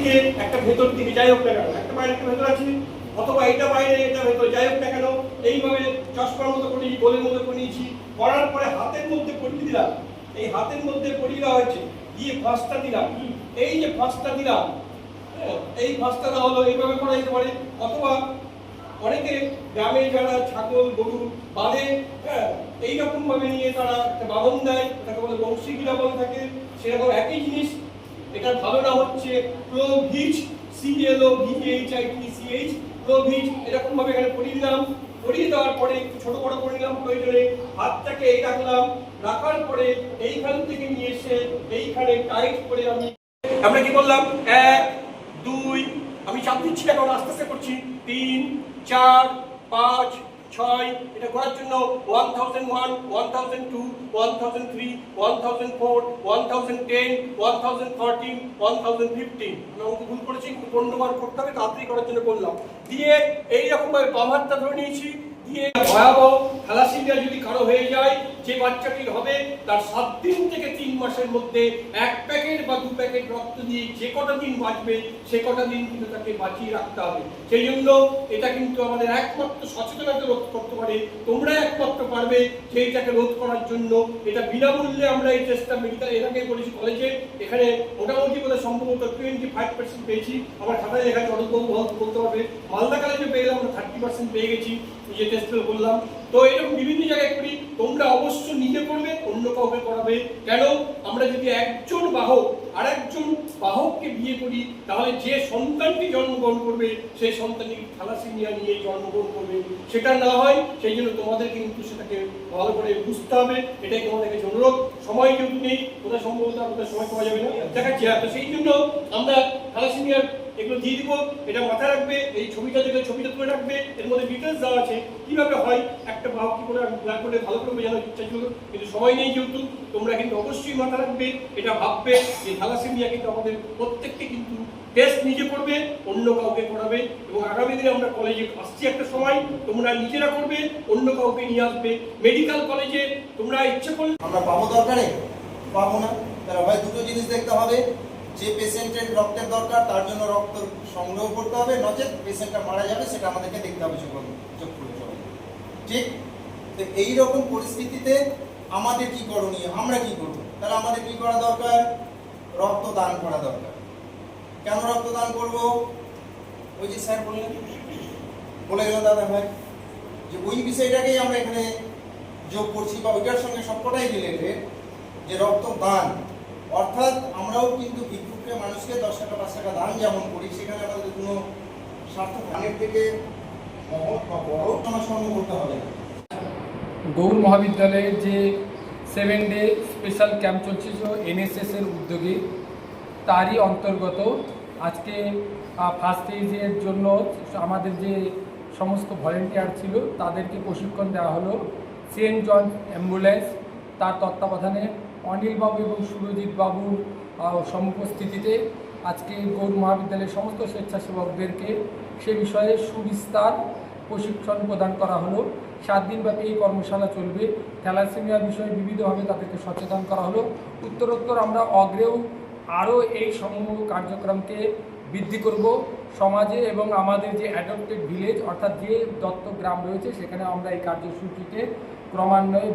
দিকে একটা ভেতর দিকে, যাই হোক না কেন, একটা বাইরে একটা ভেতর আছে, অথবা এটা বাইরে এটা ভেতর, যাই হোক না কেন, এইভাবে চশমার মতো করে গোলের মতো করে নিয়েছি। করার পরে হাতের মধ্যে পরিয়ে দিলাম, এই হাতের মধ্যে পরিয়ে দেওয়া হয়েছে, দিয়ে ফাঁসটা দিলাম। এই যে ফাঁসটা দিলাম, এই ফাঁসটা দেওয়া হলো, এইভাবে করা যেতে পারে। অথবা অনেকে গ্রামে যারা ছাগল গরু বাঁধে, এইরকম ভাবে নিয়ে তারা একটা বাঁধন দেয়, এটাকে বলে বংশীগিরা বলে থাকে। সেরকম একই জিনিস, এটা ভালো নাম হচ্ছে প্রোভিচ, CLOVHITCH, প্রোভিচ। এরকম ভাবে এখানে পরিয়ে দিলাম। পরিয়ে দেওয়ার পরে একটু ছোট বড় করে নিলাম প্রয়োজনে, হাতটাকে এই রাখলাম, রাখার পরে এইখান থেকে নিয়ে এসে এইখানে টাইট করে আমরা কি বললাম, 1 2, আমি চাপ দিচ্ছি না, কারণ আস্তে আস্তে করছি, 3 4 5 6, এটা করার জন্য 1001 1002 1003 1004 1010 1014 1015। আমি অঙ্ক ভুল করেছি, কিন্তু 15 বার করতে হবে, তাড়াতাড়ি করার জন্য করলাম। দিয়ে এইরকম ভাবে বাম হাতটা ধরে নিয়েছি। দিয়ে ভয়াবহ থ্যালাসেমিয়া যদি কারো হয়ে যায়, যে বাচ্চাটির হবে, তার 7 দিন থেকে 3 মাসের মধ্যে 1 প্যাকেট বা 2 প্যাকেট রক্ত দিয়ে যে কটা দিন বাঁচবে, সে কটা দিন কিন্তু তাকে বাঁচিয়ে রাখতে হবে। সেই জন্য এটা কিন্তু আমাদের একমাত্র সচেতনতা রোধ করতে পারে, তোমরা একমাত্র পারবে যে এটাকে রোধ করার জন্য। এটা বিনামূল্যে আমরা এই চেষ্টা মেডিকেল এর আগে করেছি কলেজে, এখানে মোটামুটি বলে সম্ভবত 25% পেয়েছি। আমার খাতায় লেখা চটকবাবু বলতে পারবে, মালদা কলেজে পেয়ে আমরা 30% পেয়ে গেছি, যে টেস্টগুলো বললাম। তো এরকম বিভিন্ন জায়গায় করি, তোমরা অবশ্য নিজে করবে, অন্য কাউকে করাবে। কেন? আমরা যদি একজন বাহক আর একজন বাহককে বিয়ে করি, তাহলে যে সন্তানটি জন্মগ্রহণ করবে সেই সন্তানটি থ্যালাসেমিয়া নিয়ে জন্মগ্রহণ করবে। সেটা না হয়, সেই জন্য তোমাদের কিন্তু সেটাকে ভালো করে বুঝতে হবে। এটাই তোমাদের কাছে অনুরোধ। সময় যেহেতু নেই, কোথায় সম্ভবত আপনাদের সময় পাওয়া যাবে না, দেখাচ্ছি। তো সেই জন্য আমরা থ্যালাসেমিয়ার এগুলো দিয়ে দিব, এটা মাথায় রাখবে। এই ছবিটা দেখে ছবিটা তুলে রাখবে, এর মধ্যে ডিটেলস দেওয়া আছে কিভাবে হয় একটা বাহক কি করে। আমি ব্ল্যাক বোর্ডে ভালো করে বোঝানোর ইচ্ছা ছিল, কিন্তু সময় নেই যেহেতু। তোমরা কিন্তু অবশ্যই মাথায় রাখবে, এটা ভাববে যে থ্যালাসেমিয়া কিন্তু আমাদের প্রত্যেককে কিন্তু টেস্ট নিজে করবে, অন্য কাউকে করাবে। এবং আগামী দিনে আমরা কলেজে আসছি একটা সময়, তোমরা নিজেরা করবে, অন্য কাউকে নিয়ে আসবে। মেডিকেল কলেজে তোমরা ইচ্ছে করলে আমরা পাবো, দরকারে পাবো না। তারা হয় দুটো জিনিস দেখতে হবে, যে পেশেন্টের রক্তের দরকার তার জন্য রক্ত সংগ্রহ করতে হবে, নচেত পেশেন্টটা মারা যাবে, সেটা আমাদেরকে দেখতে হবে চোখ খুলে সবাই। ঠিক? তো এইরকম পরিস্থিতিতে আমাদের কি করণীয়, আমরা কি করব? তাহলে আমাদের কি করা দরকার? রক্তদান করা দরকার। কেন রক্তদান করব? ওই যে স্যার বলে গেল দাদা ভাই, যে ওই বিষয়টাকেই আমরা এখানে যোগ করছি, বা ওইটার সঙ্গে সবকটাই রিলেটেড, যে রক্তদান। অর্থাৎ আমরাও কিন্তু ভিক্ষুককে মানুষকে 10 টাকা 5 টাকা দান যেমন করি, সেখানে আমাদের কোনো স্বার্থ দানের থেকে মহৎ বা বড় সমাজকর্ম করতে হবে না। গৌড় মহাবিদ্যালয়ের যে 7 ডে স্পেশাল ক্যাম্প চলছে NSS এর উদ্যোগে, তারই অন্তর্গত আজকে ফার্স্ট স্টেজের জন্য আমাদের যে সমস্ত ভলেন্টিয়ার ছিল তাদেরকে প্রশিক্ষণ দেওয়া হলো। সেন্ট জন অ্যাম্বুলেন্স তার তত্ত্বাবধানে অনিলবাবু এবং সুরজিৎ বাবুর অনুপস্থিতিতে আজকে গৌড় মহাবিদ্যালয়ের সমস্ত স্বেচ্ছাসেবকদেরকে সে বিষয়ে সুবিস্তার প্রশিক্ষণ প্রদান করা হলো। 7 দিনব্যাপী এই কর্মশালা চলবে। থ্যালাসেমিয়ার বিষয়ে বিবিধভাবে তাদেরকে সচেতন করা হলো। উত্তরোত্তর আমরা অগ্রেও আরও এই সমূহ কার্যক্রমকে বৃদ্ধি করব সমাজে, এবং আমাদের যে অ্যাডপ্টেড ভিলেজ অর্থাৎ যে দত্তক গ্রাম রয়েছে সেখানে আমরা এই কার্যসূচিকে ক্রমান্বয়ে